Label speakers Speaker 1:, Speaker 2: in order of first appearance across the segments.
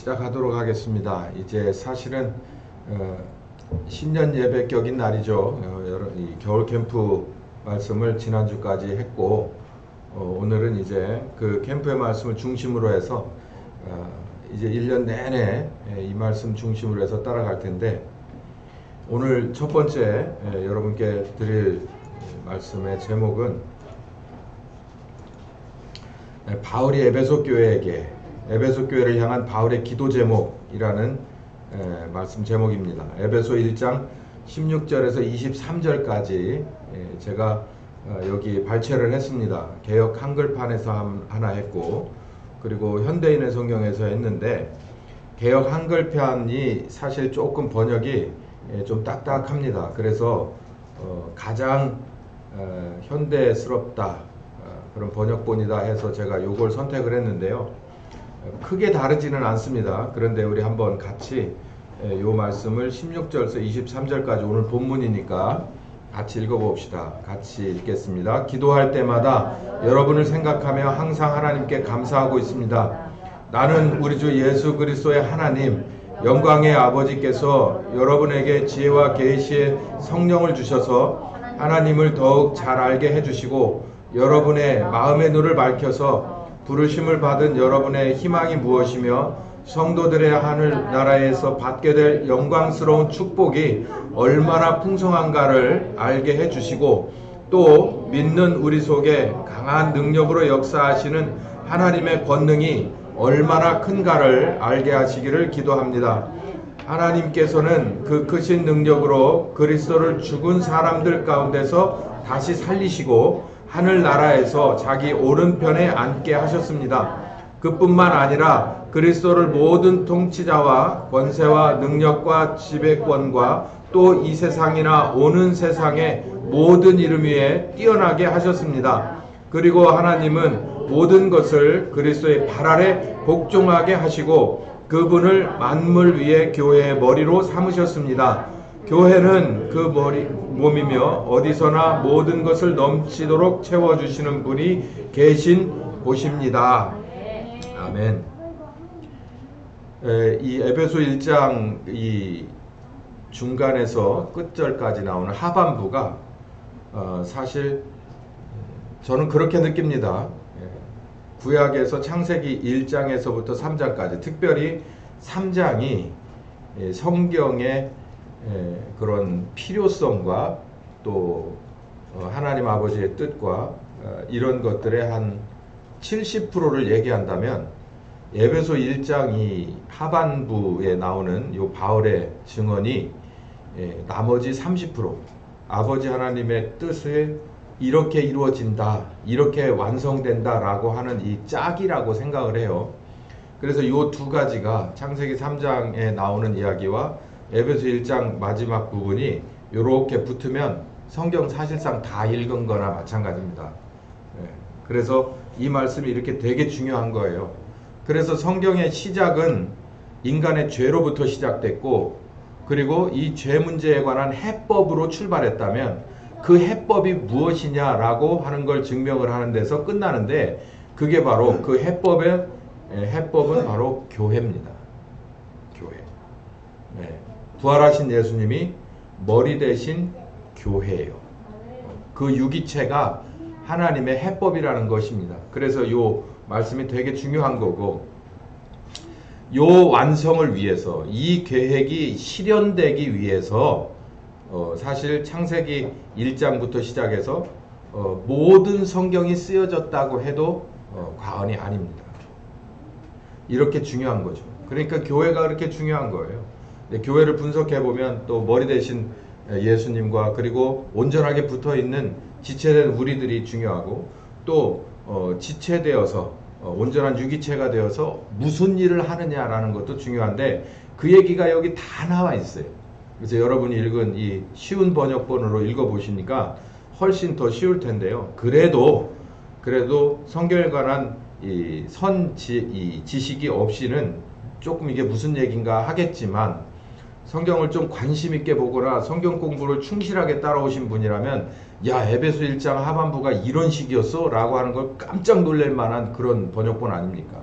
Speaker 1: 시작하도록 하겠습니다. 이제 사실은 신년 예배격인 날이죠. 이 겨울 캠프 말씀을 지난주까지 했고 오늘은 이제 그 캠프의 말씀을 중심으로 해서 이제 1년 내내 이 말씀 중심으로 해서 따라갈 텐데, 오늘 첫 번째 여러분께 드릴 말씀의 제목은 바울이 에베소 교회에게, 에베소 교회를 향한 바울의 기도 제목이라는 말씀 제목입니다. 에베소 1장 16절에서 23절까지 제가 여기 발췌를 했습니다. 개역 한글판에서 하나 했고, 그리고 현대인의 성경에서 했는데, 개역 한글판이 사실 조금 번역이 좀 딱딱합니다. 그래서 가장 현대스럽다, 그런 번역본이다 해서 제가 요걸 선택을 했는데요. 크게 다르지는 않습니다. 그런데 우리 한번 같이 요 말씀을 16절에서 23절까지 오늘 본문이니까 같이 읽어봅시다. 같이 읽겠습니다. 기도할 때마다 여러분을 생각하며 항상 하나님께 감사하고 있습니다. 나는 우리 주 예수 그리스도의 하나님, 영광의 아버지께서 여러분에게 지혜와 계시의 성령을 주셔서 하나님을 더욱 잘 알게 해주시고, 여러분의 마음의 눈을 밝혀서 부르심을 받은 여러분의 희망이 무엇이며 성도들의 하늘나라에서 받게 될 영광스러운 축복이 얼마나 풍성한가를 알게 해주시고, 또 믿는 우리 속에 강한 능력으로 역사하시는 하나님의 권능이 얼마나 큰가를 알게 하시기를 기도합니다. 하나님께서는 그 크신 능력으로 그리스도를 죽은 사람들 가운데서 다시 살리시고 하늘나라에서 자기 오른편에 앉게 하셨습니다. 그뿐만 아니라 그리스도를 모든 통치자와 권세와 능력과 지배권과 또 이 세상이나 오는 세상의 모든 이름 위에 뛰어나게 하셨습니다. 그리고 하나님은 모든 것을 그리스도의 발 아래 복종하게 하시고 그분을 만물 위에 교회의 머리로 삼으셨습니다. 교회는 그 몸이며 어디서나 모든 것을 넘치도록 채워주시는 분이 계신 곳입니다. 아멘. 이 에베소 1장 이 중간에서 끝절까지 나오는 하반부가 사실 저는 그렇게 느낍니다. 구약에서 창세기 1장에서부터 3장까지, 특별히 3장이 성경의 그런 필요성과 또 하나님 아버지의 뜻과 이런 것들의 한 70%를 얘기한다면, 에베소 1장 이 하반부에 나오는 요 바울의 증언이 나머지 30%, 아버지 하나님의 뜻을 이렇게 이루어진다, 이렇게 완성된다 라고 하는 이 짝이라고 생각을 해요. 그래서 요 두 가지가 창세기 3장에 나오는 이야기와 에베소 1장 마지막 부분이 이렇게 붙으면 성경 사실상 다 읽은 거나 마찬가지입니다. 그래서 이 말씀이 이렇게 되게 중요한 거예요. 그래서 성경의 시작은 인간의 죄로부터 시작됐고, 그리고 이 죄 문제에 관한 해법으로 출발했다면 그 해법이 무엇이냐라고 하는 걸 증명을 하는 데서 끝나는데, 그게 바로 그 해법은 바로 교회입니다. 교회. 부활하신 예수님이 머리 대신 교회예요. 그 유기체가 하나님의 해법이라는 것입니다. 그래서 요 말씀이 되게 중요한 거고, 요 완성을 위해서, 이 계획이 실현되기 위해서 사실 창세기 1장부터 시작해서 모든 성경이 쓰여졌다고 해도 과언이 아닙니다. 이렇게 중요한 거죠. 그러니까 교회가 그렇게 중요한 거예요. 교회를 분석해보면 또 머리 대신 예수님과 그리고 온전하게 붙어있는 지체된 우리들이 중요하고, 또 지체되어서 온전한 유기체가 되어서 무슨 일을 하느냐라는 것도 중요한데, 그 얘기가 여기 다 나와 있어요. 그래서 여러분이 읽은 이 쉬운 번역본으로 읽어보시니까 훨씬 더 쉬울 텐데요. 그래도 성경에 관한 이 지식이 없이는 조금 이게 무슨 얘기인가 하겠지만, 성경을 좀 관심 있게 보거나 성경 공부를 충실하게 따라오신 분이라면, 야, 에베소 1장 하반부가 이런 식이었어? 라고 하는 걸 깜짝 놀랄 만한 그런 번역본 아닙니까?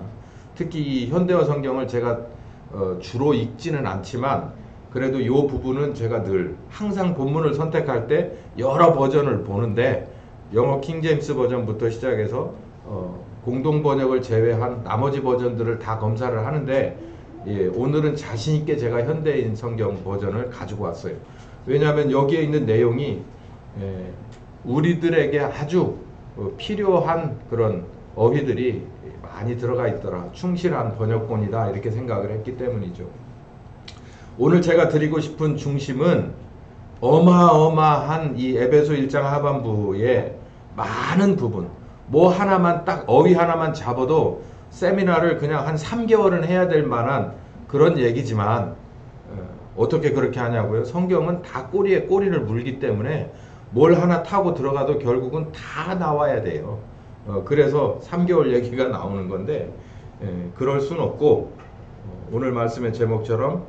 Speaker 1: 특히 이 현대어 성경을 제가 주로 읽지는 않지만 그래도 이 부분은 제가 늘 항상 본문을 선택할 때 여러 버전을 보는데 영어 킹제임스 버전부터 시작해서 공동 번역을 제외한 나머지 버전들을 다 검사를 하는데 예, 오늘은 자신 있게 제가 현대인 성경 버전을 가지고 왔어요. 왜냐하면 여기에 있는 내용이 우리들에게 아주 필요한 그런 어휘들이 많이 들어가 있더라. 충실한 번역본이다 이렇게 생각을 했기 때문이죠. 오늘 제가 드리고 싶은 중심은 어마어마한 이 에베소 1장 하반부의 많은 부분, 뭐 하나만 딱 어휘 하나만 잡아도 세미나를 그냥 한 3개월은 해야 될 만한 그런 얘기지만 어떻게 그렇게 하냐고요? 성경은 다 꼬리에 꼬리를 물기 때문에 뭘 하나 타고 들어가도 결국은 다 나와야 돼요. 그래서 3개월 얘기가 나오는 건데 그럴 순 없고 오늘 말씀의 제목처럼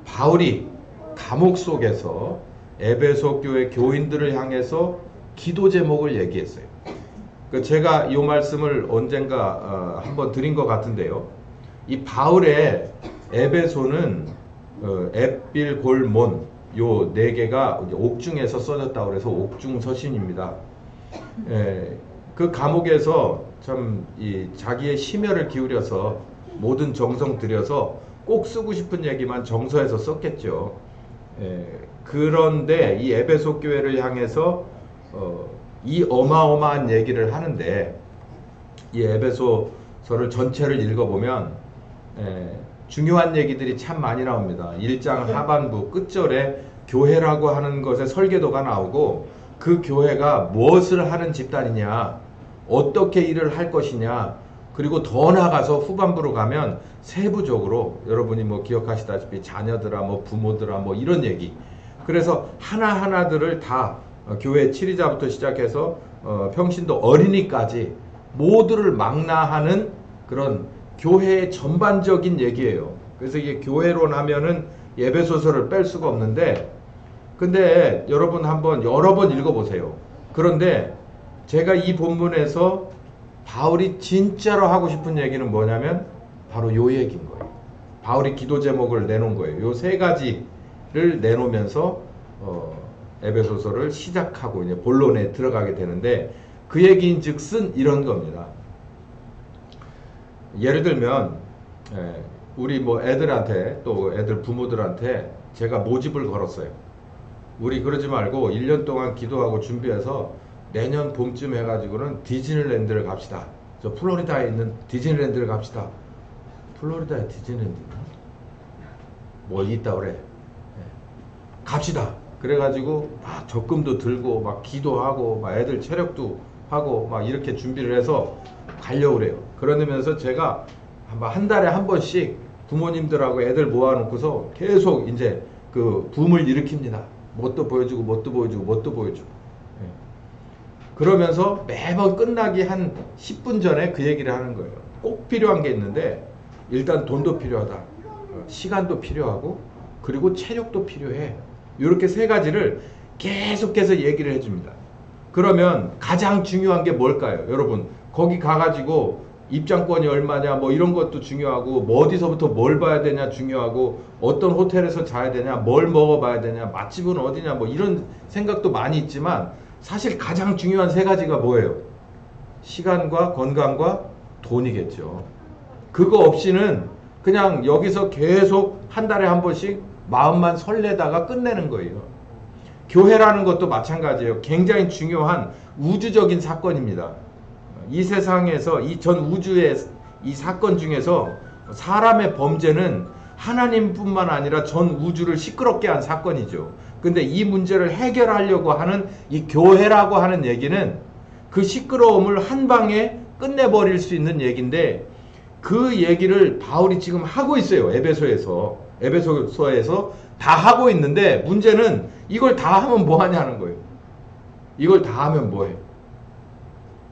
Speaker 1: 바울이 감옥 속에서 에베소 교회 교인들을 향해서 기도 제목을 얘기했어요. 제가 이 말씀을 언젠가 한번 드린 것 같은데요. 이 바울의 에베소는 앳빌골몬 요 네 개가 옥중에서 써졌다고 그래서 옥중서신입니다. 그 감옥에서 참 자기의 심혈을 기울여서 모든 정성 들여서 꼭 쓰고 싶은 얘기만 정서에서 썼겠죠. 그런데 이 에베소 교회를 향해서 이 어마어마한 얘기를 하는데 이 에베소서를 전체를 읽어보면 중요한 얘기들이 참 많이 나옵니다. 1장 하반부 끝절에 교회라고 하는 것의 설계도가 나오고 그 교회가 무엇을 하는 집단이냐, 어떻게 일을 할 것이냐, 그리고 더 나아가서 후반부로 가면 세부적으로 여러분이 뭐 기억하시다시피 자녀들아 뭐 부모들아 뭐 이런 얘기, 그래서 하나하나들을 다 교회 치리자부터 시작해서 평신도 어린이까지 모두를 망라하는 그런 교회의 전반적인 얘기예요. 그래서 이게 교회론 하면은 에베소서를 뺄 수가 없는데, 근데 여러분 한번 여러 번 읽어보세요. 그런데 제가 이 본문에서 바울이 진짜로 하고 싶은 얘기는 뭐냐면 바로 요 얘기인 거예요. 바울이 기도 제목을 내놓은 거예요. 요 세 가지를 내놓으면서 에베소서를 시작하고 이제 본론에 들어가게 되는데 그 얘기인즉슨 이런 겁니다. 예를 들면 우리 뭐 애들한테 또 애들 부모들한테 제가 모집을 걸었어요. 우리 그러지 말고 1년 동안 기도하고 준비해서 내년 봄쯤 해가지고는 디즈니랜드를 갑시다. 저 플로리다에 있는 디즈니랜드를 갑시다. 플로리다에 디즈니랜드 뭐 있다 그래. 갑시다. 그래가지고 막 적금도 들고 막 기도하고 막 애들 체력도 하고 막 이렇게 준비를 해서 가려고 그래요. 그러면서 제가 한 달에 한 번씩 부모님들하고 애들 모아놓고서 계속 이제 그 붐을 일으킵니다. 뭣도 보여주고 뭣도 보여주고 뭣도 보여주고. 그러면서 매번 끝나기 한 10분 전에 그 얘기를 하는 거예요. 꼭 필요한 게 있는데 일단 돈도 필요하다. 시간도 필요하고 그리고 체력도 필요해. 이렇게 세 가지를 계속해서 얘기를 해줍니다. 그러면 가장 중요한 게 뭘까요? 여러분 거기 가가지고 입장권이 얼마냐 뭐 이런 것도 중요하고 뭐 어디서부터 뭘 봐야 되냐 중요하고 어떤 호텔에서 자야 되냐 뭘 먹어봐야 되냐 맛집은 어디냐 뭐 이런 생각도 많이 있지만 사실 가장 중요한 세 가지가 뭐예요? 시간과 건강과 돈이겠죠. 그거 없이는 그냥 여기서 계속 한 달에 한 번씩 마음만 설레다가 끝내는 거예요. 교회라는 것도 마찬가지예요. 굉장히 중요한 우주적인 사건입니다. 이 세상에서 이 전 우주의 이 사건 중에서 사람의 범죄는 하나님뿐만 아니라 전 우주를 시끄럽게 한 사건이죠. 근데 이 문제를 해결하려고 하는 이 교회라고 하는 얘기는 그 시끄러움을 한 방에 끝내버릴 수 있는 얘기인데 그 얘기를 바울이 지금 하고 있어요. 에베소서에서 다 하고 있는데 문제는 이걸 다 하면 뭐 하냐는 거예요. 이걸 다 하면 뭐해?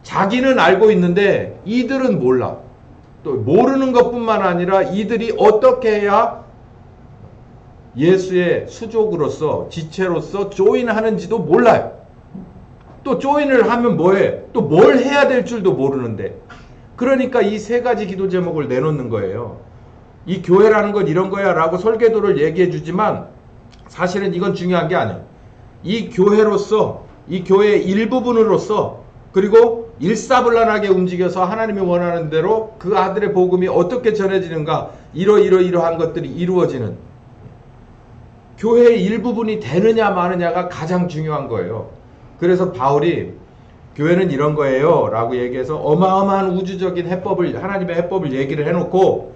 Speaker 1: 자기는 알고 있는데 이들은 몰라. 또 모르는 것뿐만 아니라 이들이 어떻게 해야 예수의 수족으로서 지체로서 조인하는지도 몰라요. 또 조인을 하면 뭐해? 또 뭘 해야 될 줄도 모르는데. 그러니까 이 세 가지 기도 제목을 내놓는 거예요. 이 교회라는 건 이런 거야 라고 설계도를 얘기해 주지만 사실은 이건 중요한 게 아니에요. 이 교회로서, 이 교회의 일부분으로서, 그리고 일사불란하게 움직여서 하나님이 원하는 대로 그 아들의 복음이 어떻게 전해지는가, 이러이러한 것들이 이루어지는 교회의 일부분이 되느냐 마느냐가 가장 중요한 거예요. 그래서 바울이 교회는 이런 거예요 라고 얘기해서 어마어마한 우주적인 해법을, 하나님의 해법을 얘기를 해놓고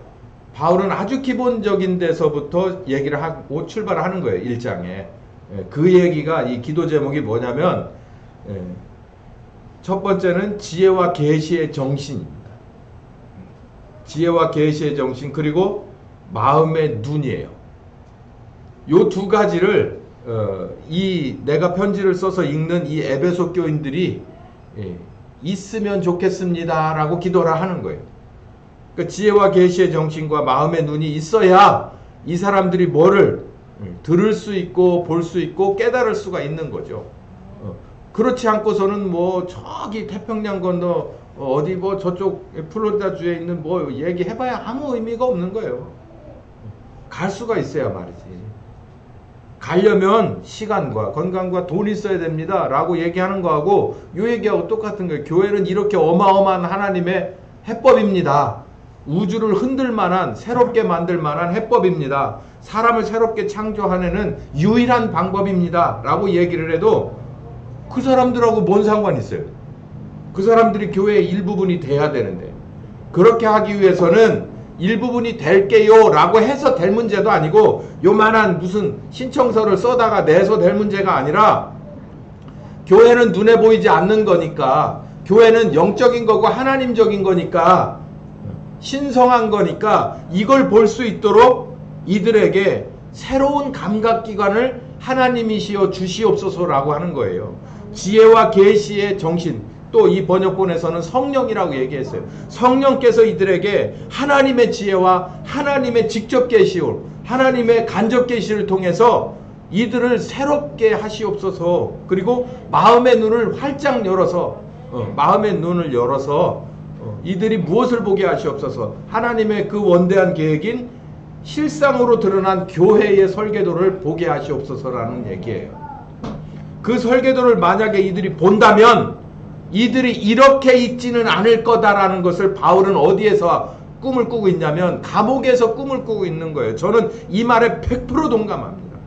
Speaker 1: 바울은 아주 기본적인 데서부터 얘기를 하고 출발을 하는 거예요. 1장에. 그 얘기가, 이 기도 제목이 뭐냐면 첫 번째는 지혜와 계시의 정신입니다. 지혜와 계시의 정신, 그리고 마음의 눈이에요. 요 두 가지를 이 내가 편지를 써서 읽는 이 에베소 교인들이 있으면 좋겠습니다 라고 기도를 하는 거예요. 그러니까 지혜와 계시의 정신과 마음의 눈이 있어야 이 사람들이 뭐를 들을 수 있고 볼 수 있고 깨달을 수가 있는 거죠. 그렇지 않고서는 뭐 저기 태평양 건너 어디 뭐 저쪽 플로리다주에 있는 뭐 얘기해봐야 아무 의미가 없는 거예요. 갈 수가 있어야 말이지. 가려면 시간과 건강과 돈이 있어야 됩니다 라고 얘기하는 거하고 요 얘기하고 똑같은 거예요. 교회는 이렇게 어마어마한 하나님의 해법입니다. 우주를 흔들 만한, 새롭게 만들 만한 해법입니다. 사람을 새롭게 창조하는 유일한 방법입니다 라고 얘기를 해도 그 사람들하고 뭔 상관이 있어요? 그 사람들이 교회의 일부분이 돼야 되는데, 그렇게 하기 위해서는 일부분이 될게요 라고 해서 될 문제도 아니고 요만한 무슨 신청서를 써다가 내서 될 문제가 아니라, 교회는 눈에 보이지 않는 거니까, 교회는 영적인 거고 하나님적인 거니까, 신성한 거니까 이걸 볼 수 있도록 이들에게 새로운 감각기관을 하나님이시여 주시옵소서라고 하는 거예요. 지혜와 계시의 정신, 또 이 번역본에서는 성령이라고 얘기했어요. 성령께서 이들에게 하나님의 지혜와 하나님의 직접 계시올, 하나님의 간접 계시를 통해서 이들을 새롭게 하시옵소서. 그리고 마음의 눈을 활짝 열어서 마음의 눈을 열어서 이들이 무엇을 보게 하시옵소서. 하나님의 그 원대한 계획인 실상으로 드러난 교회의 설계도를 보게 하시옵소서라는 얘기예요. 그 설계도를 만약에 이들이 본다면 이들이 이렇게 있지는 않을 거다라는 것을 바울은 어디에서 꿈을 꾸고 있냐면 감옥에서 꿈을 꾸고 있는 거예요. 저는 이 말에 100% 동감합니다.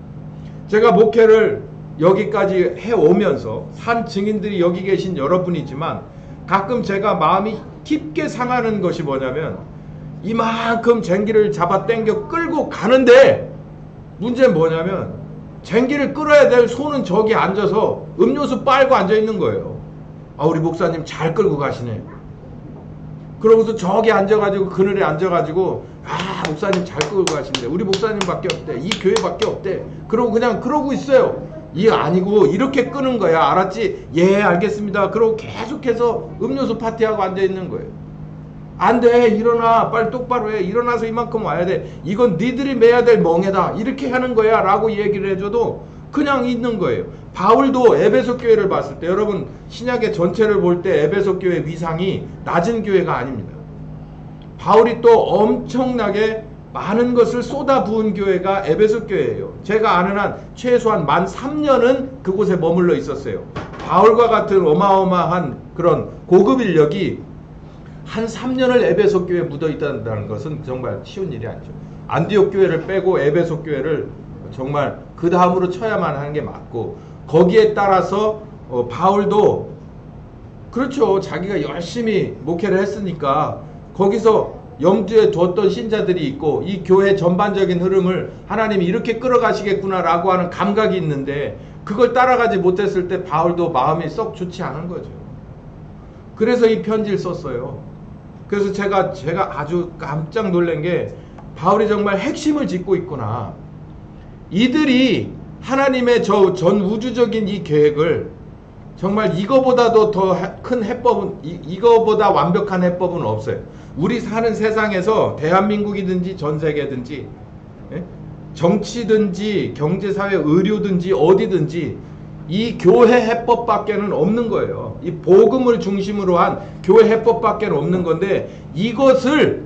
Speaker 1: 제가 목회를 여기까지 해오면서 산 증인들이 여기 계신 여러분이지만 가끔 제가 마음이 깊게 상하는 것이 뭐냐면 이만큼 쟁기를 잡아 당겨 끌고 가는데 문제는 뭐냐면 쟁기를 끌어야 될 손은 저기 앉아서 음료수 빨고 앉아있는 거예요. 아, 우리 목사님 잘 끌고 가시네. 그러고서 저기 앉아가지고 그늘에 앉아가지고 아, 목사님 잘 끌고 가시는데 우리 목사님밖에 없대. 이 교회밖에 없대. 그러고 그냥 그러고 있어요. 이게 아니고 이렇게 끄는 거야. 알았지? 예, 알겠습니다. 그러고 계속해서 음료수 파티하고 앉아있는 거예요. 안 돼. 일어나. 빨리 똑바로 해. 일어나서 이만큼 와야 돼. 이건 니들이 매야 될 멍해다. 이렇게 하는 거야 라고 얘기를 해줘도 그냥 있는 거예요. 바울도 에베소 교회를 봤을 때, 여러분 신약의 전체를 볼 때 에베소 교회 위상이 낮은 교회가 아닙니다. 바울이 또 엄청나게 많은 것을 쏟아부은 교회가 에베소 교회예요. 제가 아는 한 최소한 만 3년은 그곳에 머물러 있었어요. 바울과 같은 어마어마한 그런 고급 인력이 한 3년을 에베소 교회에 묻어 있다는 것은 정말 쉬운 일이 아니죠. 안디옥 교회를 빼고 에베소 교회를 정말 그 다음으로 쳐야만 하는 게 맞고, 거기에 따라서 바울도 그렇죠. 자기가 열심히 목회를 했으니까 거기서 염두에 뒀던 신자들이 있고 이 교회 전반적인 흐름을 하나님이 이렇게 끌어가시겠구나 라고 하는 감각이 있는데 그걸 따라가지 못했을 때 바울도 마음이 썩 좋지 않은 거죠. 그래서 이 편지를 썼어요. 그래서 제가 아주 깜짝 놀란 게 바울이 정말 핵심을 짚고 있구나. 이들이 하나님의 저 전 우주적인 이 계획을 정말 이거보다도 더 큰 해법은, 이거보다 완벽한 해법은 없어요. 우리 사는 세상에서 대한민국이든지 전 세계든지 정치든지 경제사회 의료든지 어디든지 이 교회 해법밖에는 없는 거예요. 이 복음을 중심으로 한 교회 해법밖에는 없는 건데 이것을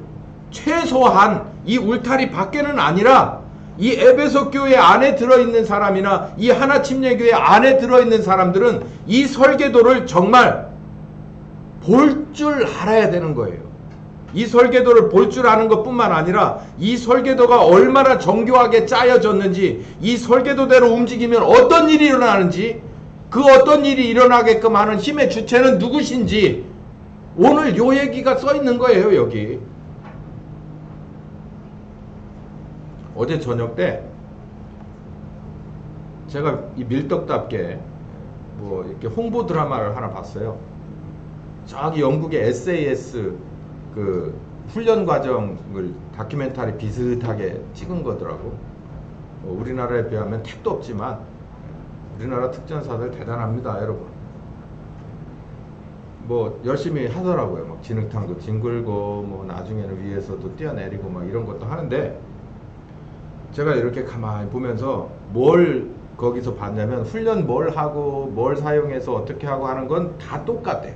Speaker 1: 최소한 이 울타리 밖에는 아니라 이 에베소 교회 안에 들어있는 사람이나 이 하나침례교회 안에 들어있는 사람들은 이 설계도를 정말 볼 줄 알아야 되는 거예요. 이 설계도를 볼 줄 아는 것뿐만 아니라 이 설계도가 얼마나 정교하게 짜여졌는지, 이 설계도대로 움직이면 어떤 일이 일어나는지, 그 어떤 일이 일어나게끔 하는 힘의 주체는 누구신지 오늘 요 얘기가 써 있는 거예요. 여기 어제 저녁 때 제가 이 밀떡답게 뭐 이렇게 홍보 드라마를 하나 봤어요. 저기 영국의 SAS 그 훈련 과정을 다큐멘터리 비슷하게 찍은 거더라고. 우리나라에 비하면 택도 없지만 우리나라 특전사들 대단합니다, 여러분. 뭐 열심히 하더라고요. 막 진흙탕도 뒹굴고 뭐 나중에는 위에서도 뛰어내리고 막 이런 것도 하는데, 제가 이렇게 가만히 보면서 뭘 거기서 봤냐면 훈련 뭘 하고 뭘 사용해서 어떻게 하고 하는 건 다 똑같아요.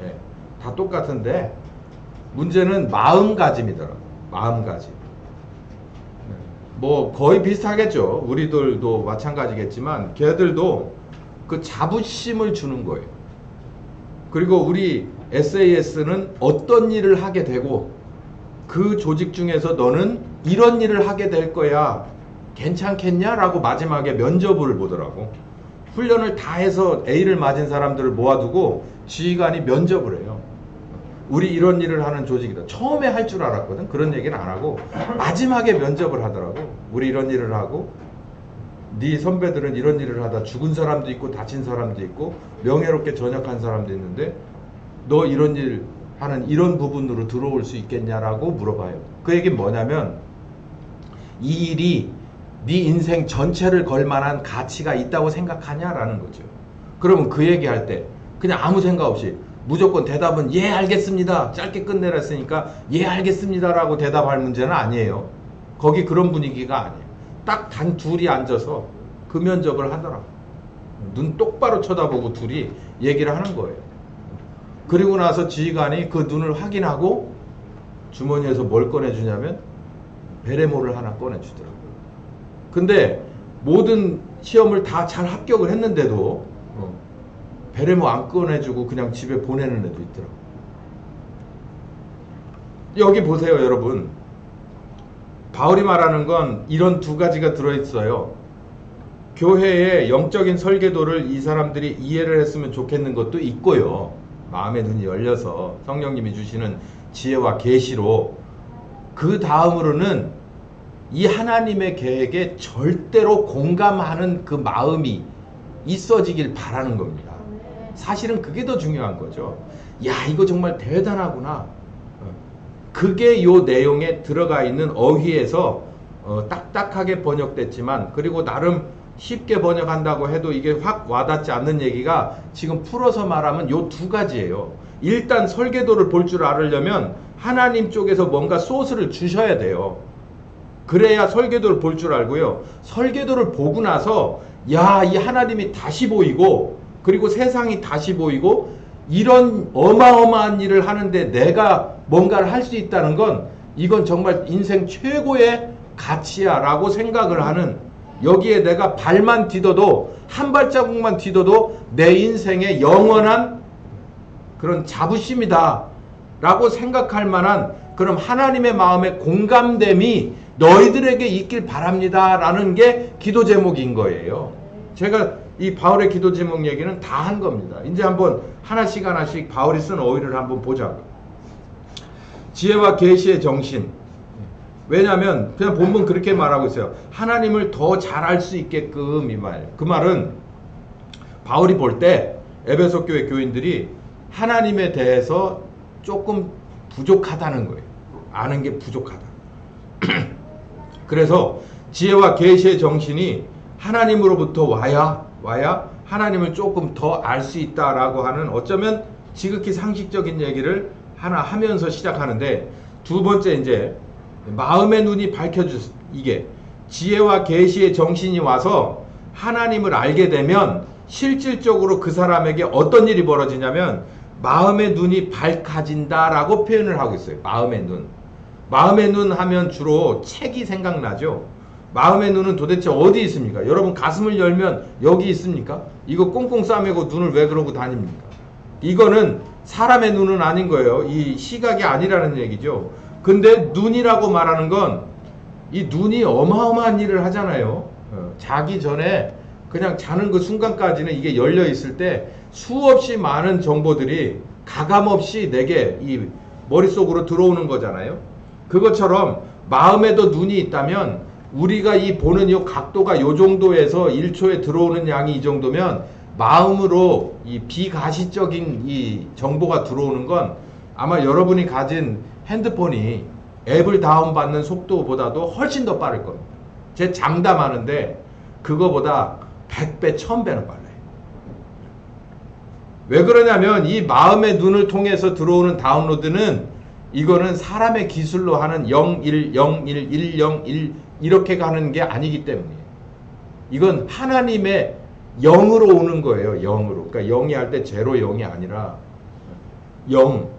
Speaker 1: 예, 다 똑같은데 문제는 마음가짐이더라고요. 마음가짐. 뭐 거의 비슷하겠죠. 우리들도 마찬가지겠지만 걔들도 그 자부심을 주는 거예요. 그리고 우리 SAS는 어떤 일을 하게 되고 그 조직 중에서 너는 이런 일을 하게 될 거야. 괜찮겠냐? 라고 마지막에 면접을 보더라고. 훈련을 다 해서 A를 맞은 사람들을 모아두고 지휘관이 면접을 해요. 우리 이런 일을 하는 조직이다. 처음에 할 줄 알았거든. 그런 얘기는 안 하고 마지막에 면접을 하더라고. 우리 이런 일을 하고 네 선배들은 이런 일을 하다 죽은 사람도 있고 다친 사람도 있고 명예롭게 전역한 사람도 있는데 너 이런 일 하는 이런 부분으로 들어올 수 있겠냐라고 물어봐요. 그 얘기는 뭐냐면 이 일이 네 인생 전체를 걸 만한 가치가 있다고 생각하냐라는 거죠. 그러면 그 얘기할 때 그냥 아무 생각 없이 무조건 대답은 예 알겠습니다. 짧게 끝내랬으니까 예 알겠습니다라고 대답할 문제는 아니에요. 거기 그런 분위기가 아니에요. 딱 단 둘이 앉아서 그 면접을 하더라고. 눈 똑바로 쳐다보고 둘이 얘기를 하는 거예요. 그리고 나서 지휘관이 그 눈을 확인하고 주머니에서 뭘 꺼내주냐면 베레모를 하나 꺼내주더라고요. 근데 모든 시험을 다 잘 합격을 했는데도 베레모 안 꺼내주고 그냥 집에 보내는 애도 있더라고요. 여기 보세요, 여러분. 바울이 말하는 건 이런 두 가지가 들어있어요. 교회의 영적인 설계도를 이 사람들이 이해를 했으면 좋겠는 것도 있고요. 마음의 눈이 열려서 성령님이 주시는 지혜와 계시로 그 다음으로는 이 하나님의 계획에 절대로 공감하는 그 마음이 있어지길 바라는 겁니다. 사실은 그게 더 중요한 거죠. 야, 이거 정말 대단하구나. 그게 요 내용에 들어가 있는 어휘에서 딱딱하게 번역됐지만, 그리고 나름 쉽게 번역한다고 해도 이게 확 와닿지 않는 얘기가 지금 풀어서 말하면 요 두 가지예요. 일단 설계도를 볼 줄 알으려면 하나님 쪽에서 뭔가 소스를 주셔야 돼요. 그래야 설계도를 볼 줄 알고요. 설계도를 보고 나서 야, 이 하나님이 다시 보이고 그리고 세상이 다시 보이고 이런 어마어마한 일을 하는데 내가 뭔가를 할 수 있다는 건 이건 정말 인생 최고의 가치야 라고 생각을 하는, 여기에 내가 발만 디뎌도 한 발자국만 디뎌도 내 인생의 영원한 그런 자부심이다 라고 생각할 만한 그럼 하나님의 마음의 공감됨이 너희들에게 있길 바랍니다 라는 게 기도 제목인 거예요. 제가 이 바울의 기도 제목 얘기는 다 한 겁니다. 이제 한번 하나씩 하나씩 바울이 쓴 어휘를 한번 보자고요. 지혜와 계시의 정신. 왜냐하면 그냥 본문 그렇게 말하고 있어요. 하나님을 더 잘 알 수 있게끔 이 말. 그 말은 바울이 볼 때 에베소 교회 교인들이 하나님에 대해서 조금 부족하다는 거예요. 아는 게 부족하다. 그래서 지혜와 계시의 정신이 하나님으로부터 와야 하나님을 조금 더 알 수 있다라고 하는, 어쩌면 지극히 상식적인 얘기를 하나 하면서 시작하는데, 두 번째 이제 마음의 눈이 밝혀주, 이게 지혜와 계시의 정신이 와서 하나님을 알게 되면 실질적으로 그 사람에게 어떤 일이 벌어지냐면 마음의 눈이 밝아진다라고 표현을 하고 있어요. 마음의 눈. 마음의 눈 하면 주로 책이 생각나죠. 마음의 눈은 도대체 어디 있습니까? 여러분 가슴을 열면 여기 있습니까? 이거 꽁꽁 싸매고 눈을 왜 그러고 다닙니까? 이거는 사람의 눈은 아닌 거예요. 이 시각이 아니라는 얘기죠. 근데 눈이라고 말하는 건 이 눈이 어마어마한 일을 하잖아요. 자기 전에 그냥 자는 그 순간까지는 이게 열려 있을 때 수없이 많은 정보들이 가감없이 내게 이 머릿속으로 들어오는 거잖아요. 그것처럼 마음에도 눈이 있다면 우리가 이 보는 이 각도가 요 정도에서 1초에 들어오는 양이 이 정도면 마음으로 이 비가시적인 이 정보가 들어오는 건 아마 여러분이 가진 핸드폰이 앱을 다운받는 속도보다도 훨씬 더 빠를 겁니다. 제 장담하는데 그거보다 100배, 1000배는 빨라요. 왜 그러냐면 이 마음의 눈을 통해서 들어오는 다운로드는 이거는 사람의 기술로 하는 01, 01, 101 이렇게 가는 게 아니기 때문이에요. 이건 하나님의 0으로 오는 거예요. 0으로. 그러니까 0이 할 때 0, 0이 아니라 0.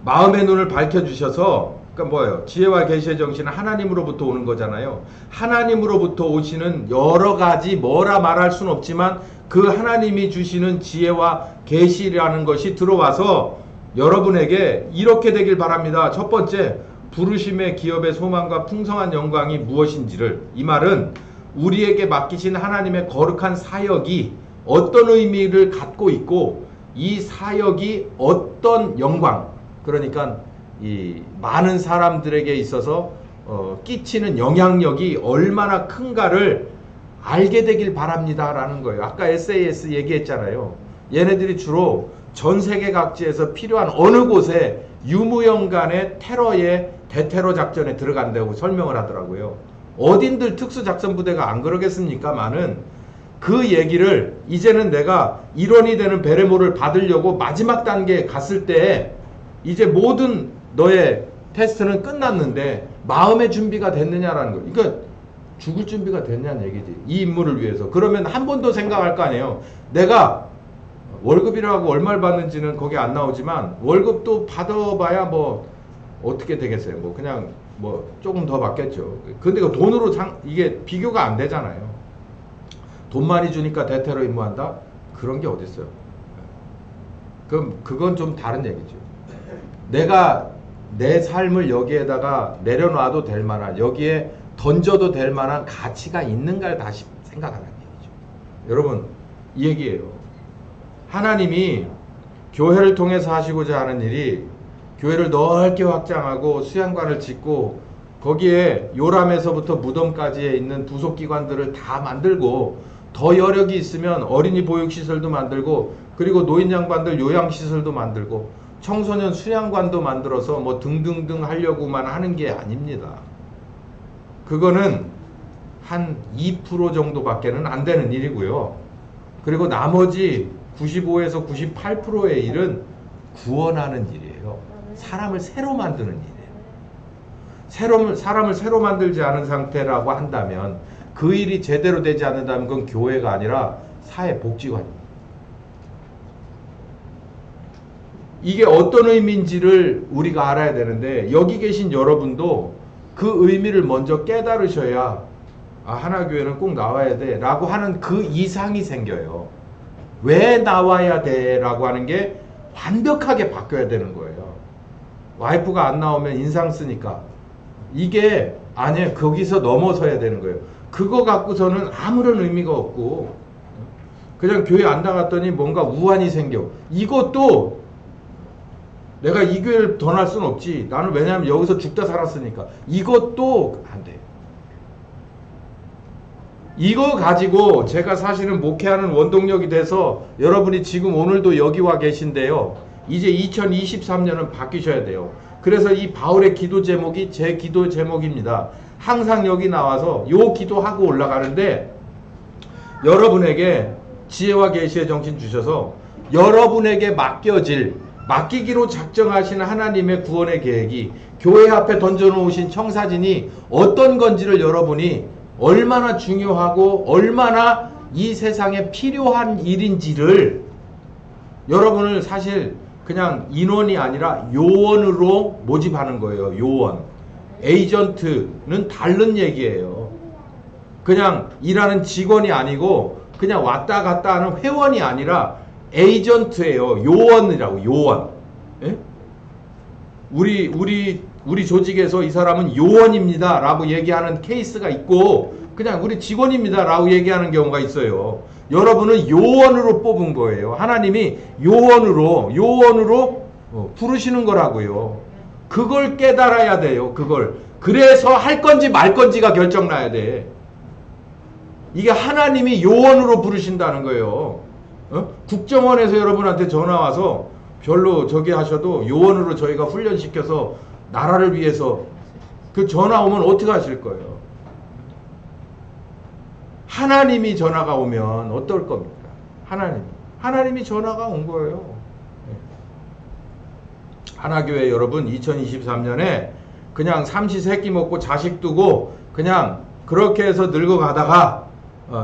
Speaker 1: 마음의 눈을 밝혀주셔서 그러니까 뭐예요? 지혜와 계시의 정신은 하나님으로부터 오는 거잖아요. 하나님으로부터 오시는 여러 가지 뭐라 말할 수는 없지만 그 하나님이 주시는 지혜와 계시라는 것이 들어와서 여러분에게 이렇게 되길 바랍니다. 첫 번째, 부르심의 기업의 소망과 풍성한 영광이 무엇인지를, 이 말은 우리에게 맡기신 하나님의 거룩한 사역이 어떤 의미를 갖고 있고 이 사역이 어떤 영광, 그러니까 이 많은 사람들에게 있어서 끼치는 영향력이 얼마나 큰가를 알게 되길 바랍니다 라는 거예요. 아까 SAS 얘기했잖아요. 얘네들이 주로 전 세계 각지에서 필요한 어느 곳에 유무형 간의 테러의 대테러 작전에 들어간다고 설명을 하더라고요. 어딘들 특수작전부대가 안 그러겠습니까만은 그 얘기를 이제는 내가 일원이 되는 베레모를 받으려고 마지막 단계에 갔을 때 이제 모든 너의 테스트는 끝났는데 마음의 준비가 됐느냐라는 거예요. 그러니까 죽을 준비가 됐냐는 얘기지. 이 임무를 위해서. 그러면 한 번 더 생각할 거 아니에요. 내가 월급이라고 얼마를 받는지는 거기 안 나오지만 월급도 받아봐야 뭐 어떻게 되겠어요. 뭐 그냥 뭐 조금 더 받겠죠. 근데 그 돈으로 이게 비교가 안 되잖아요. 돈 많이 주니까 대테러 임무한다? 그런 게 어딨어요. 그럼 그건 좀 다른 얘기죠. 내가 내 삶을 여기에다가 내려놔도 될 만한, 여기에 던져도 될 만한 가치가 있는가를 다시 생각하라는 얘기죠. 여러분, 이 얘기예요. 하나님이 교회를 통해서 하시고자 하는 일이 교회를 넓게 확장하고 수양관을 짓고 거기에 요람에서부터 무덤까지에 있는 부속기관들을 다 만들고 더 여력이 있으면 어린이 보육시설도 만들고 그리고 노인 양반들 요양시설도 만들고 청소년 수양관도 만들어서 뭐 등등등 하려고만 하는 게 아닙니다. 그거는 한 2% 정도밖에는 안 되는 일이고요. 그리고 나머지 95에서 98%의 일은 구원하는 일이에요. 사람을 새로 만드는 일이에요. 사람을 새로 만들지 않은 상태라고 한다면 그 일이 제대로 되지 않는다면 그건 교회가 아니라 사회복지관입니다. 이게 어떤 의미인지를 우리가 알아야 되는데 여기 계신 여러분도 그 의미를 먼저 깨달으셔야 아, 하나교회는 꼭 나와야 돼 라고 하는 그 이상이 생겨요. 왜 나와야 돼 라고 하는 게 완벽하게 바뀌어야 되는 거예요. 와이프가 안 나오면 인상 쓰니까 이게 아니에요. 거기서 넘어서야 되는 거예요. 그거 갖고서는 아무런 의미가 없고 그냥 교회 안 나갔더니 뭔가 우환이 생겨. 이것도 내가 이 교회를 더 날 수는 없지. 나는 왜냐하면 여기서 죽다 살았으니까. 이것도 안 돼. 이거 가지고 제가 사실은 목회하는 원동력이 돼서 여러분이 지금 오늘도 여기 와 계신데요. 이제 2023년은 바뀌셔야 돼요. 그래서 이 바울의 기도 제목이 제 기도 제목입니다. 항상 여기 나와서 요 기도하고 올라가는데 여러분에게 지혜와 계시의 정신 주셔서 여러분에게 맡기기로 작정하신 하나님의 구원의 계획이 교회 앞에 던져놓으신 청사진이 어떤 건지를 여러분이 얼마나 중요하고 얼마나 이 세상에 필요한 일인지를 여러분을 사실 그냥 인원이 아니라 요원으로 모집하는 거예요. 요원. 에이전트는 다른 얘기예요. 그냥 일하는 직원이 아니고 그냥 왔다 갔다 하는 회원이 아니라 에이전트예요. 요원이라고. 요원. 예? 우리 조직에서 이 사람은 요원입니다 라고 얘기하는 케이스가 있고 그냥 우리 직원입니다 라고 얘기하는 경우가 있어요. 여러분은 요원으로 뽑은 거예요. 하나님이 요원으로 부르시는 거라고요. 그걸 깨달아야 돼요. 그걸. 그래서 할 건지 말 건지가 결정나야 돼. 이게 하나님이 요원으로 부르신다는 거예요. 국정원에서 여러분한테 전화 와서 별로 저기 하셔도 요원으로 저희가 훈련시켜서 나라를 위해서 그 전화 오면 어떻게 하실 거예요? 하나님이 전화가 오면 어떨 겁니까? 하나님이 전화가 온 거예요. 하나교회 여러분 2023년에 그냥 삼시세끼 먹고 자식 두고 그냥 그렇게 해서 늙어가다가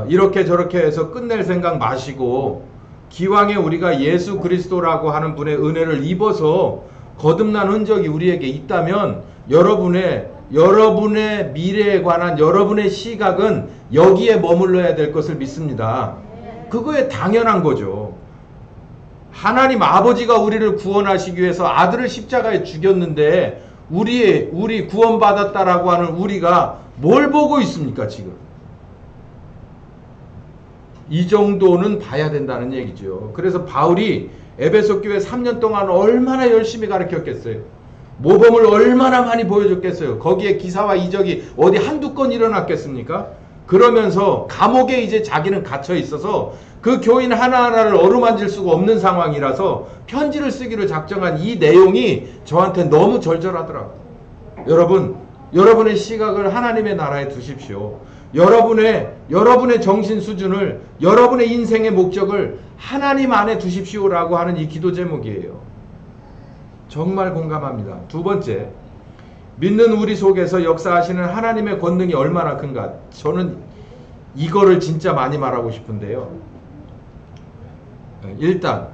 Speaker 1: 이렇게 저렇게 해서 끝낼 생각 마시고 기왕에 우리가 예수 그리스도라고 하는 분의 은혜를 입어서 거듭난 흔적이 우리에게 있다면 여러분의 미래에 관한 여러분의 시각은 여기에 머물러야 될 것을 믿습니다. 그거에 당연한 거죠. 하나님 아버지가 우리를 구원하시기 위해서 아들을 십자가에 죽였는데 우리 구원받았다라고 하는 우리가 뭘 보고 있습니까 지금? 이 정도는 봐야 된다는 얘기죠. 그래서 바울이 에베소 교회 3년 동안 얼마나 열심히 가르쳤겠어요. 모범을 얼마나 많이 보여줬겠어요. 거기에 기사와 이적이 어디 한두 건 일어났겠습니까? 그러면서 감옥에 이제 자기는 갇혀 있어서 그 교인 하나하나를 어루만질 수가 없는 상황이라서 편지를 쓰기로 작정한 이 내용이 저한테 너무 절절하더라고요. 여러분의 시각을 하나님의 나라에 두십시오. 여러분의 정신 수준을, 여러분의 인생의 목적을 하나님 안에 두십시오라고 하는 이 기도 제목이에요. 정말 공감합니다. 두 번째, 믿는 우리 속에서 역사하시는 하나님의 권능이 얼마나 큰가. 저는 이거를 진짜 많이 말하고 싶은데요. 일단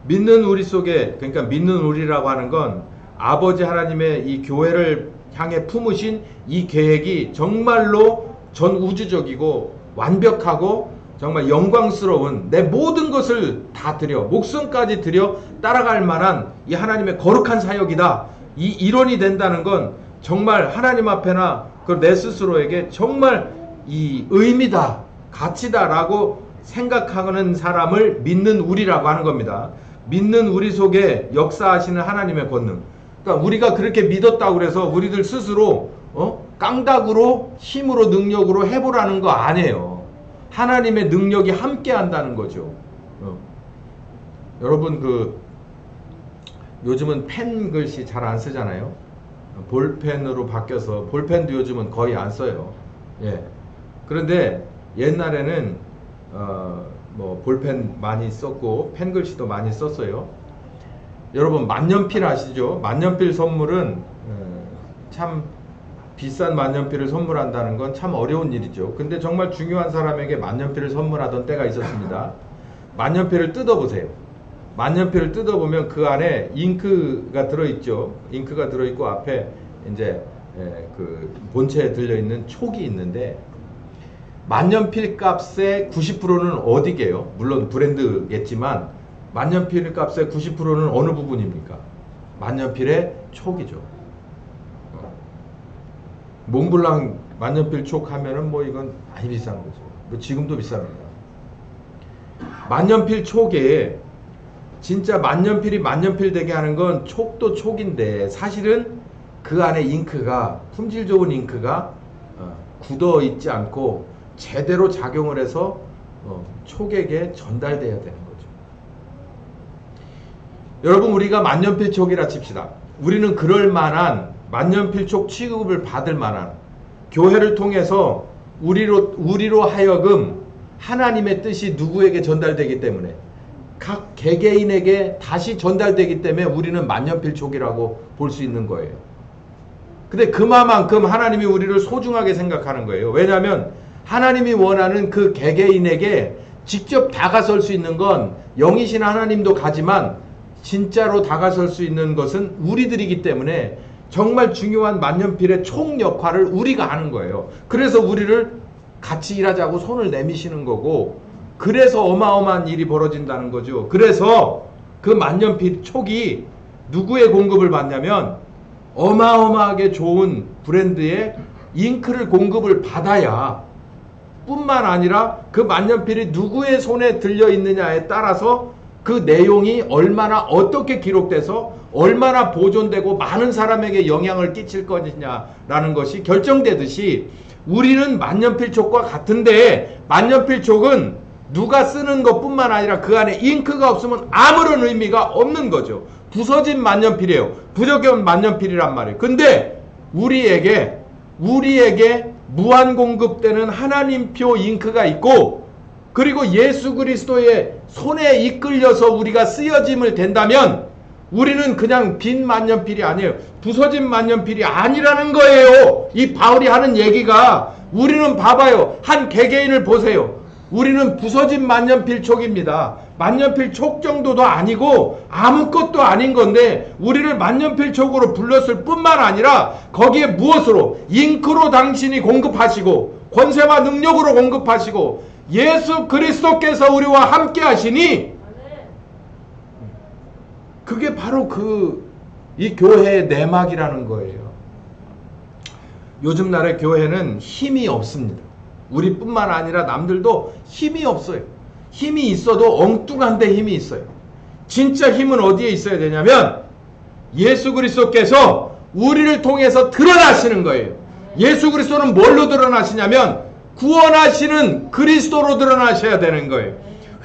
Speaker 1: 믿는 우리 속에, 그러니까 믿는 우리라고 하는 건 아버지 하나님의 이 교회를 향해 품으신 이 계획이 정말로 전 우주적이고 완벽하고 정말 영광스러운 내 모든 것을 다 드려, 목숨까지 드려 따라갈 만한 이 하나님의 거룩한 사역이다. 이 일원이 된다는 건 정말 하나님 앞에나 내 스스로에게 정말 이 의미다, 가치다라고 생각하는 사람을 믿는 우리라고 하는 겁니다. 믿는 우리 속에 역사하시는 하나님의 권능. 그러니까 우리가 그렇게 믿었다고 그래서 우리들 스스로 깡닥으로 힘으로 능력으로 해보라는 거 아니에요. 하나님의 능력이 함께 한다는 거죠. 여러분 요즘은 펜 글씨 잘 안 쓰잖아요. 볼펜으로 바뀌어서 볼펜도 요즘은 거의 안 써요. 예. 그런데 옛날에는 볼펜 많이 썼고 펜 글씨도 많이 썼어요. 여러분 만년필 아시죠? 만년필 선물은 참 비싼 만년필을 선물한다는 건 참 어려운 일이죠. 근데 정말 중요한 사람에게 만년필을 선물하던 때가 있었습니다. 만년필을 뜯어보세요. 만년필을 뜯어보면 그 안에 잉크가 들어있죠. 잉크가 들어있고 앞에 이제 그 본체에 들려있는 촉이 있는데 만년필 값의 90%는 어디게요? 물론 브랜드겠지만 만년필 값의 90%는 어느 부분입니까? 만년필의 촉이죠. 몽블랑 만년필 촉 하면은 이건 많이 비싼 거죠. 지금도 비쌉니다. 만년필 촉에 진짜 만년필이 만년필 되게 하는 건 촉도 촉인데 사실은 그 안에 잉크가 품질 좋은 잉크가 굳어 있지 않고 제대로 작용을 해서 촉에게 전달돼야 되는 거죠. 여러분 우리가 만년필 촉이라 칩시다. 우리는 그럴 만한 만년필 촉 취급을 받을 만한 교회를 통해서 우리로 하여금 하나님의 뜻이 누구에게 전달되기 때문에 각 개개인에게 다시 전달되기 때문에 우리는 만년필 촉이라고 볼 수 있는 거예요. 근데 그만큼 하나님이 우리를 소중하게 생각하는 거예요. 왜냐하면 하나님이 원하는 그 개개인에게 직접 다가설 수 있는 건 영이신 하나님도 가지만 진짜로 다가설 수 있는 것은 우리들이기 때문에 정말 중요한 만년필의 총 역할을 우리가 하는 거예요. 그래서 우리를 같이 일하자고 손을 내미시는 거고, 그래서 어마어마한 일이 벌어진다는 거죠. 그래서 그 만년필 촉이 누구의 공급을 받냐면 어마어마하게 좋은 브랜드의 잉크를 공급을 받아야 뿐만 아니라 그 만년필이 누구의 손에 들려 있느냐에 따라서 그 내용이 얼마나 어떻게 기록돼서 얼마나 보존되고 많은 사람에게 영향을 끼칠 것이냐라는 것이 결정되듯이 우리는 만년필촉과 같은데, 만년필촉은 누가 쓰는 것뿐만 아니라 그 안에 잉크가 없으면 아무런 의미가 없는 거죠. 부서진 만년필이에요. 부적용 만년필이란 말이에요. 근데 우리에게 무한 공급되는 하나님표 잉크가 있고, 그리고 예수 그리스도의 손에 이끌려서 우리가 쓰여짐을 된다면 우리는 그냥 빈 만년필이 아니에요. 부서진 만년필이 아니라는 거예요. 이 바울이 하는 얘기가, 우리는 봐봐요. 한 개개인을 보세요. 우리는 부서진 만년필 촉입니다. 만년필 촉 정도도 아니고 아무것도 아닌 건데 우리를 만년필 촉으로 불렀을 뿐만 아니라 거기에 무엇으로? 잉크로 당신이 공급하시고 권세와 능력으로 공급하시고 예수 그리스도께서 우리와 함께 하시니, 그게 바로 이 교회의 내막이라는 거예요. 요즘 날의 교회는 힘이 없습니다. 우리뿐만 아니라 남들도 힘이 없어요. 힘이 있어도 엉뚱한데 힘이 있어요. 진짜 힘은 어디에 있어야 되냐면 예수 그리스도께서 우리를 통해서 드러나시는 거예요. 예수 그리스도는 뭘로 드러나시냐면 구원하시는 그리스도로 드러나셔야 되는 거예요.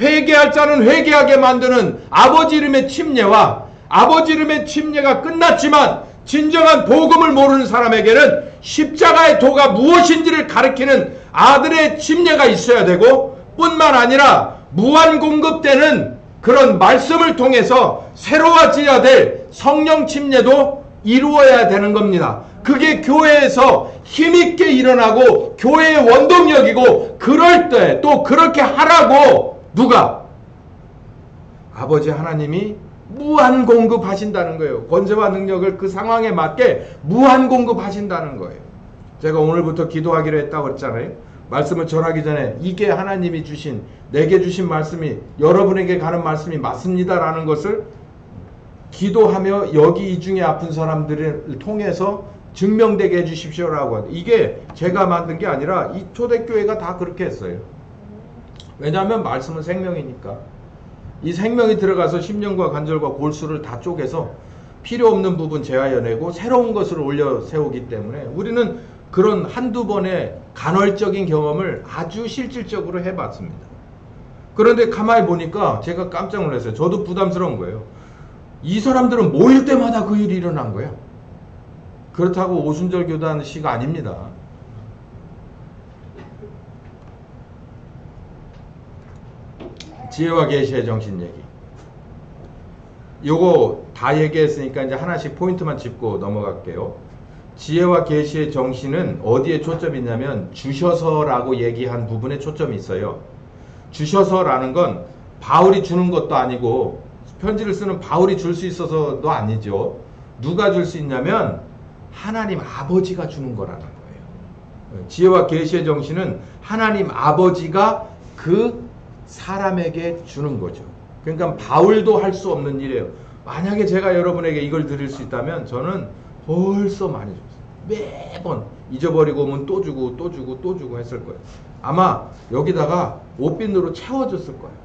Speaker 1: 회개할 자는 회개하게 만드는 아버지 이름의 침례와 아버지 이름의 침례가 끝났지만 진정한 복음을 모르는 사람에게는 십자가의 도가 무엇인지를 가르치는 아들의 침례가 있어야 되고, 뿐만 아니라 무한 공급되는 그런 말씀을 통해서 새로워져야 될 성령 침례도 이루어야 되는 겁니다. 그게 교회에서 힘있게 일어나고 교회의 원동력이고, 그럴 때 또 그렇게 하라고 누가? 아버지 하나님이 무한 공급하신다는 거예요. 권세와 능력을 그 상황에 맞게 무한 공급하신다는 거예요. 제가 오늘부터 기도하기로 했다고 했잖아요. 말씀을 전하기 전에 이게 하나님이 주신, 내게 주신 말씀이 여러분에게 가는 말씀이 맞습니다라는 것을 기도하며 여기 이 중에 아픈 사람들을 통해서 증명되게 해주십시오라고. 이게 제가 만든 게 아니라 이 초대교회가 다 그렇게 했어요. 왜냐하면 말씀은 생명이니까. 이 생명이 들어가서 심령과 관절과 골수를 다 쪼개서 필요 없는 부분 제하여내고 새로운 것을 올려 세우기 때문에 우리는 그런 한두 번의 간헐적인 경험을 아주 실질적으로 해봤습니다. 그런데 가만히 보니까 제가 깜짝 놀랐어요. 저도 부담스러운 거예요. 이 사람들은 모일 때마다 그 일이 일어난 거예요. 그렇다고 오순절 교단 시가 아닙니다. 지혜와 계시의 정신 얘기. 요거 다 얘기했으니까 이제 하나씩 포인트만 짚고 넘어갈게요. 지혜와 계시의 정신은 어디에 초점이 있냐면 주셔서라고 얘기한 부분에 초점이 있어요. 주셔서라는 건 바울이 주는 것도 아니고 편지를 쓰는 바울이 줄 수 있어서도 아니죠. 누가 줄 수 있냐면 하나님 아버지가 주는 거라는 거예요. 지혜와 계시의 정신은 하나님 아버지가 그 사람에게 주는 거죠. 그러니까 바울도 할 수 없는 일이에요. 만약에 제가 여러분에게 이걸 드릴 수 있다면 저는 벌써 많이 줬어요. 매번 잊어버리고 오면 또 주고 또 주고 또 주고 했을 거예요. 아마 여기다가 옷빈으로 채워줬을 거예요.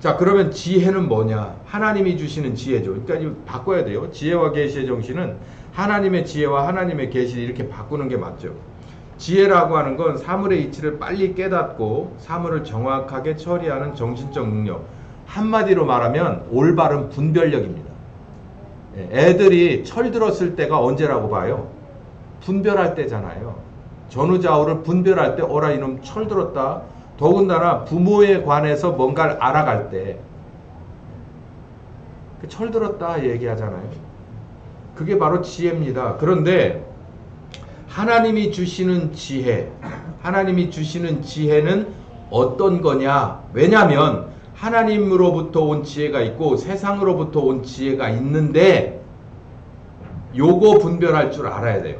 Speaker 1: 자, 그러면 지혜는 뭐냐? 하나님이 주시는 지혜죠. 그러니까 이거 바꿔야 돼요. 지혜와 계시의 정신은 하나님의 지혜와 하나님의 계시를 이렇게 바꾸는 게 맞죠. 지혜라고 하는 건 사물의 이치를 빨리 깨닫고 사물을 정확하게 처리하는 정신적 능력. 한마디로 말하면 올바른 분별력입니다. 애들이 철들었을 때가 언제라고 봐요? 분별할 때잖아요. 전후좌우를 분별할 때 어라 이놈 철들었다. 더군다나 부모에 관해서 뭔가를 알아갈 때 철들었다 얘기하잖아요. 그게 바로 지혜입니다. 그런데 하나님이 주시는 지혜, 하나님이 주시는 지혜는 어떤 거냐? 왜냐하면 하나님으로부터 온 지혜가 있고 세상으로부터 온 지혜가 있는데 요거 분별할 줄 알아야 돼요.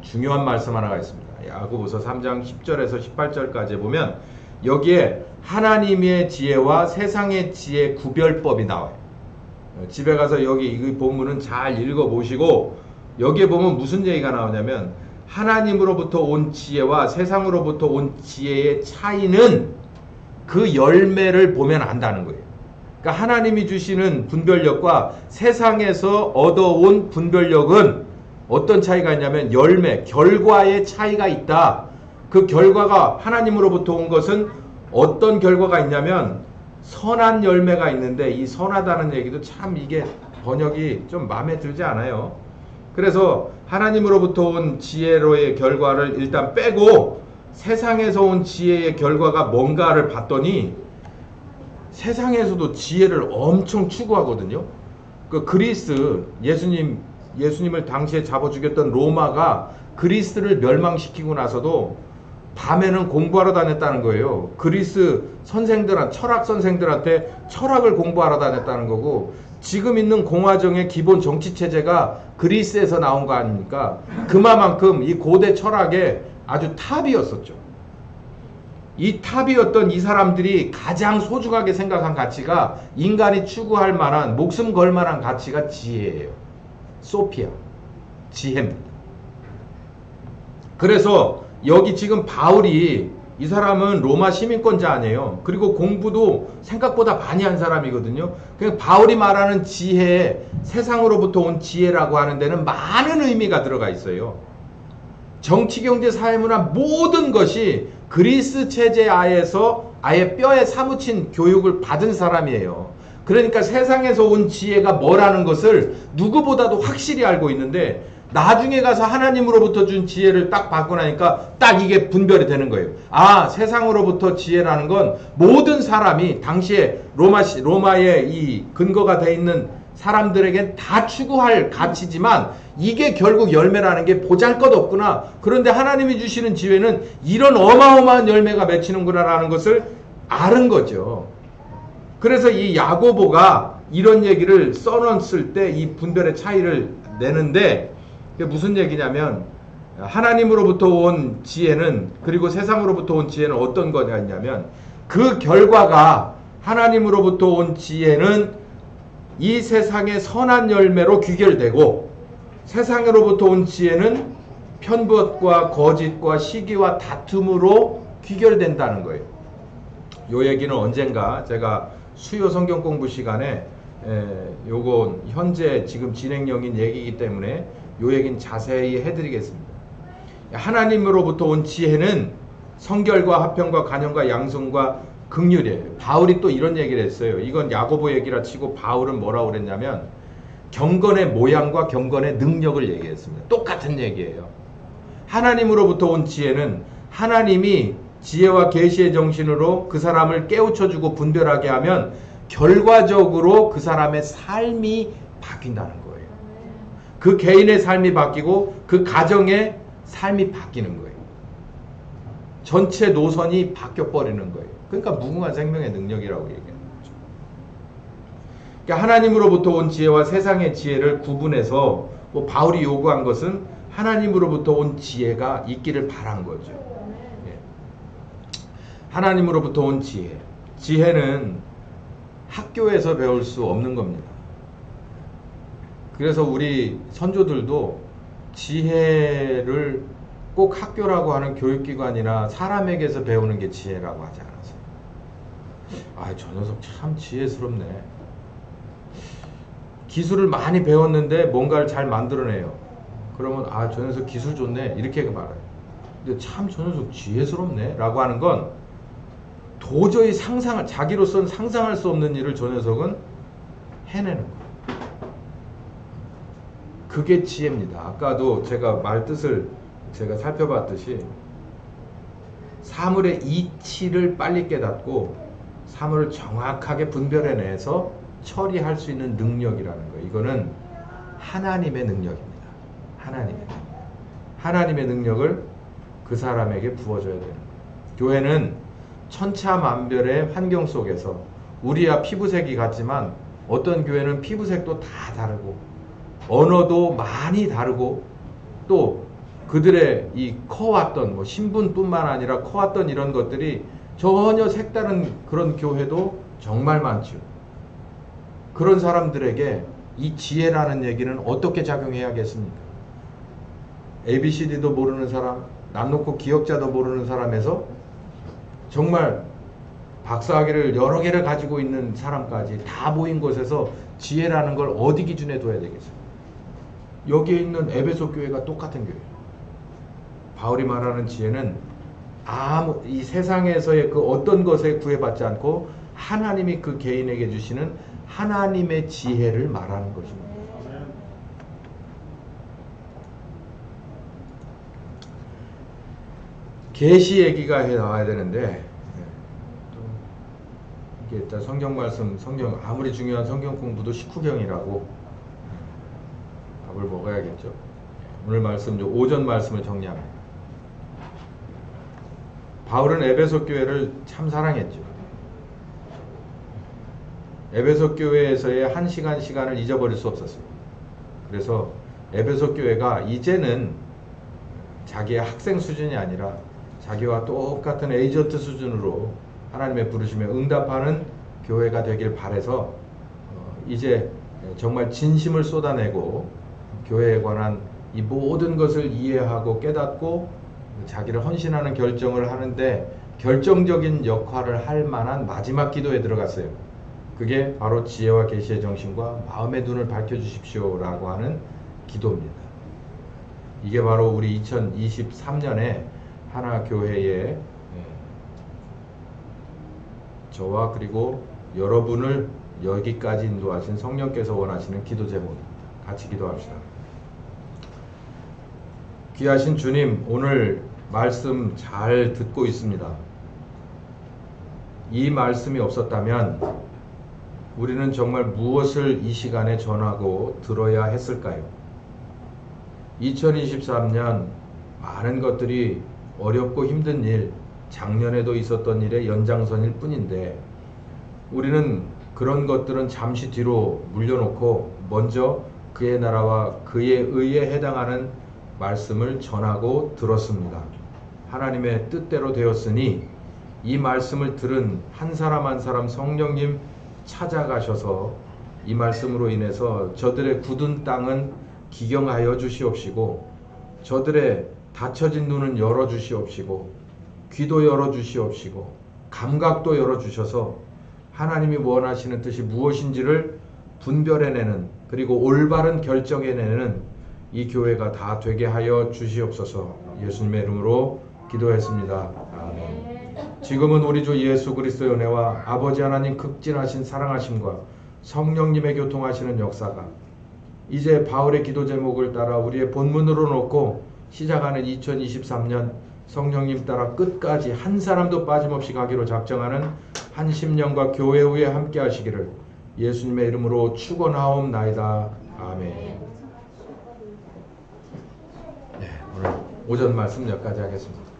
Speaker 1: 중요한 말씀 하나가 있습니다. 야고보서 3장 10절에서 18절까지 보면 여기에 하나님의 지혜와 세상의 지혜 구별법이 나와요. 집에 가서 여기 이 본문은 잘 읽어보시고 여기에 보면 무슨 얘기가 나오냐면 하나님으로부터 온 지혜와 세상으로부터 온 지혜의 차이는 그 열매를 보면 안다는 거예요. 그러니까 하나님이 주시는 분별력과 세상에서 얻어온 분별력은 어떤 차이가 있냐면 열매, 결과의 차이가 있다. 그 결과가 하나님으로부터 온 것은 어떤 결과가 있냐면 선한 열매가 있는데 이 선하다는 얘기도 참 이게 번역이 좀 마음에 들지 않아요. 그래서 하나님으로부터 온 지혜로의 결과를 일단 빼고 세상에서 온 지혜의 결과가 뭔가를 봤더니 세상에서도 지혜를 엄청 추구하거든요. 그 그리스 예수님을 당시에 잡아 죽였던 로마가 그리스를 멸망시키고 나서도 밤에는 공부하러 다녔다는 거예요. 그리스 철학 선생들한테 철학을 공부하러 다녔다는 거고 지금 있는 공화정의 기본 정치 체제가 그리스에서 나온 거 아닙니까? 그만큼 이 고대 철학의 아주 탑이었었죠. 이 탑이었던 이 사람들이 가장 소중하게 생각한 가치가 인간이 추구할 만한 목숨 걸 만한 가치가 지혜예요. 소피아, 지혜입니다. 그래서 여기 지금 바울이 이 사람은 로마 시민권자 아니에요. 그리고 공부도 생각보다 많이 한 사람이거든요. 그러니까 바울이 말하는 지혜, 세상으로부터 온 지혜라고 하는 데는 많은 의미가 들어가 있어요. 정치, 경제, 사회, 문화 모든 것이 그리스 체제 하에서 아예 뼈에 사무친 교육을 받은 사람이에요. 그러니까 세상에서 온 지혜가 뭐라는 것을 누구보다도 확실히 알고 있는데 나중에 가서 하나님으로부터 준 지혜를 딱 받고 나니까 딱 이게 분별이 되는 거예요. 아, 세상으로부터 지혜라는 건 모든 사람이 당시에 로마의 이 근거가 돼 있는 사람들에겐 다 추구할 가치지만 이게 결국 열매라는 게 보잘것없구나. 그런데 하나님이 주시는 지혜는 이런 어마어마한 열매가 맺히는구나라는 것을 아는 거죠. 그래서 이 야고보가 이런 얘기를 써놨을 때 이 분별의 차이를 내는데 그게 무슨 얘기냐면 하나님으로부터 온 지혜는 그리고 세상으로부터 온 지혜는 어떤 거냐면 그 결과가 하나님으로부터 온 지혜는 이 세상의 선한 열매로 귀결되고 세상으로부터 온 지혜는 편법과 거짓과 시기와 다툼으로 귀결된다는 거예요. 요 얘기는 언젠가 제가 수요 성경 공부 시간에 요건 현재 지금 진행형인 얘기이기 때문에 요 얘기는 자세히 해드리겠습니다. 하나님으로부터 온 지혜는 성결과 화평과 간영과 양성과 긍휼이에요. 바울이 또 이런 얘기를 했어요. 이건 야고보 얘기라 치고 바울은 뭐라고 그랬냐면 경건의 모양과 경건의 능력을 얘기했습니다. 똑같은 얘기예요. 하나님으로부터 온 지혜는 하나님이 지혜와 계시의 정신으로 그 사람을 깨우쳐주고 분별하게 하면 결과적으로 그 사람의 삶이 바뀐다는 거예요. 그 개인의 삶이 바뀌고 그 가정의 삶이 바뀌는 거예요. 전체 노선이 바뀌어버리는 거예요. 그러니까 무궁한 생명의 능력이라고 얘기하는 거죠. 그러니까 하나님으로부터 온 지혜와 세상의 지혜를 구분해서 뭐 바울이 요구한 것은 하나님으로부터 온 지혜가 있기를 바란 거죠. 하나님으로부터 온 지혜. 지혜는 학교에서 배울 수 없는 겁니다. 그래서 우리 선조들도 지혜를 꼭 학교라고 하는 교육기관이나 사람에게서 배우는 게 지혜라고 하지 않았어요. 아, 저 녀석 참 지혜스럽네. 기술을 많이 배웠는데 뭔가를 잘 만들어내요. 그러면 아, 저 녀석 기술 좋네 이렇게 말해요. 근데 참 저 녀석 지혜스럽네 라고 하는 건 도저히 자기로서는 상상할 수 없는 일을 저 녀석은 해내는 거예요. 그게 지혜입니다. 아까도 제가 말 뜻을 제가 살펴봤듯이 사물의 이치를 빨리 깨닫고 사물을 정확하게 분별해내서 처리할 수 있는 능력이라는 거예요. 이거는 하나님의 능력입니다. 하나님의 능력을 그 사람에게 부어줘야 되는 거예요. 교회는 천차만별의 환경 속에서 우리야 피부색이 같지만 어떤 교회는 피부색도 다 다르고 언어도 많이 다르고 또 그들의 이 커왔던 뭐 신분뿐만 아니라 커왔던 이런 것들이 전혀 색다른 그런 교회도 정말 많죠. 그런 사람들에게 이 지혜라는 얘기는 어떻게 작용해야겠습니까? ABCD도 모르는 사람, 난 놓고 기억자도 모르는 사람에서 정말 박사학위를 여러 개를 가지고 있는 사람까지 다 모인 곳에서 지혜라는 걸 어디 기준에 둬야 되겠어요? 여기에 있는 에베소 교회가 똑같은 교회예요. 바울이 말하는 지혜는 이 세상에서의 그 어떤 것에 구애받지 않고 하나님이 그 개인에게 주시는 하나님의 지혜를 말하는 것입니다. 계시 얘기가 나와야 되는데 이게 일단 성경 말씀, 아무리 중요한 성경 공부도 식후경이라고 밥을 먹어야겠죠. 오늘 말씀, 오전 말씀을 정리합니다. 바울은 에베소 교회를 참 사랑했죠. 에베소 교회에서의 한 시간을 잊어버릴 수 없었어요. 그래서 에베소 교회가 이제는 자기의 학생 수준이 아니라 자기와 똑같은 에이전트 수준으로 하나님의 부르심에 응답하는 교회가 되길 바라서 이제 정말 진심을 쏟아내고 교회에 관한 이 모든 것을 이해하고 깨닫고 자기를 헌신하는 결정을 하는데 결정적인 역할을 할 만한 마지막 기도에 들어갔어요. 그게 바로 지혜와 계시의 정신과 마음의 눈을 밝혀주십시오 라고 하는 기도입니다. 이게 바로 우리 2023년에 하나교회에 저와 그리고 여러분을 여기까지 인도하신 성령께서 원하시는 기도 제목입니다. 같이 기도합시다. 귀하신 주님, 오늘 말씀 잘 듣고 있습니다. 이 말씀이 없었다면 우리는 정말 무엇을 이 시간에 전하고 들어야 했을까요? 2023년 많은 것들이 어렵고 힘든 일, 작년에도 있었던 일의 연장선일 뿐인데 우리는 그런 것들은 잠시 뒤로 물려놓고 먼저 그의 나라와 그의 의에 해당하는 말씀을 전하고 들었습니다. 하나님의 뜻대로 되었으니 이 말씀을 들은 한 사람 한 사람 성령님 찾아가셔서 이 말씀으로 인해서 저들의 굳은 땅은 기경하여 주시옵시고 저들의 닫혀진 눈은 열어주시옵시고 귀도 열어주시옵시고 감각도 열어주셔서 하나님이 원하시는 뜻이 무엇인지를 분별해내는 그리고 올바른 결정해내는 이 교회가 다 되게 하여 주시옵소서. 예수님의 이름으로 기도했습니다. 아멘. 지금은 우리 주 예수 그리스도의 은혜와 아버지 하나님 극진하신 사랑하심과 성령님의 교통하시는 역사가 이제 바울의 기도 제목을 따라 우리의 본문으로 놓고 시작하는 2023년 성령님 따라 끝까지 한 사람도 빠짐없이 가기로 작정하는 한 심령과 교회 후에 함께 하시기를 예수님의 이름으로 축원하옵나이다. 아멘. 네, 오늘 오전 말씀 여기까지 하겠습니다.